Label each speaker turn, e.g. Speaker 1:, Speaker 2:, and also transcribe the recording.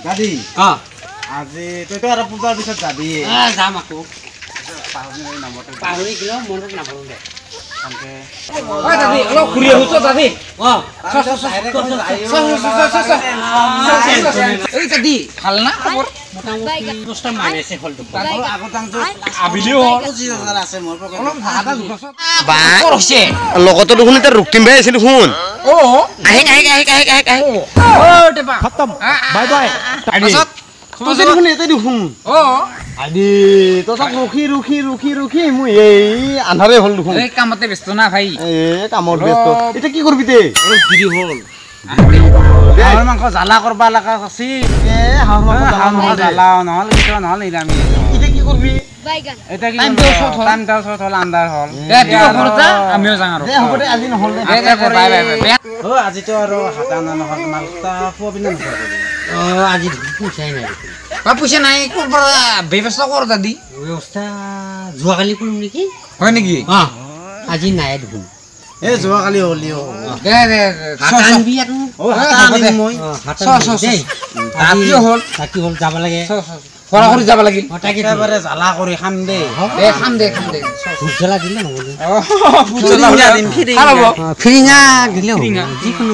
Speaker 1: দাদি আজি তইতো আৰু পূজাৰ পিছত যাবি
Speaker 2: যাম আকৌ
Speaker 1: পাহৰি
Speaker 2: গেলেও মনত নাপালো দে
Speaker 1: দাদি অলপ ঘূৰি আহোঁ দাদি
Speaker 2: এই দাদি ভাল না খবৰ মোটামুটি দশটা মানেছে হল
Speaker 3: লগতো দেখোন এতিয়া ৰুক্তিম ভাই আছিল শুন
Speaker 1: বাই বাই দেখোন এতে দেখোন আদি তথাক ৰখি মই এই আন্ধাৰে হ'ল দেখোন
Speaker 2: এই কামতে ব্যস্ত না ভাই
Speaker 1: এই কামৰ ব্যস্ত এতিয়া কি কৰবি তে
Speaker 2: দেৰি হ'ল
Speaker 1: হাঁহৰ মাংস জ্বালা কৰবা লাগা আছে হাঁহৰ মাংস জ্বালা নহ'ল কিয় নহ'ল নিৰামিষ এতিয়া কি কৰবি এটা কি টাইম দাও সত হল আন্ধাৰ হল
Speaker 2: আমিও যাং আৰু
Speaker 1: হ'ব দে আজি নহ'ল আজিতো আৰু হাতা নহ'ল মালটা খোৱাবি না
Speaker 2: আজি পইচাই নাই পইচা নাই ক'ৰ পৰা ব্যৱস্থা কৰ দাদি
Speaker 4: ব্যৱস্থা যোৱাকালি কৰিম নেকি
Speaker 2: হয় নেকি
Speaker 4: আজি নাই দেখোন
Speaker 1: এই যোৱাকালি হ'লিও
Speaker 2: ৰাতিও হ'ল
Speaker 4: যাব লাগে
Speaker 2: খৰা কৰি যাব লাগিল
Speaker 1: একেবাৰে জ্বালা কৰি খাম দে
Speaker 2: খাম দে
Speaker 4: ভোট জ্বলা দিলে নহ'ব
Speaker 1: ফিৰিঙা
Speaker 4: দিলে যিকোনো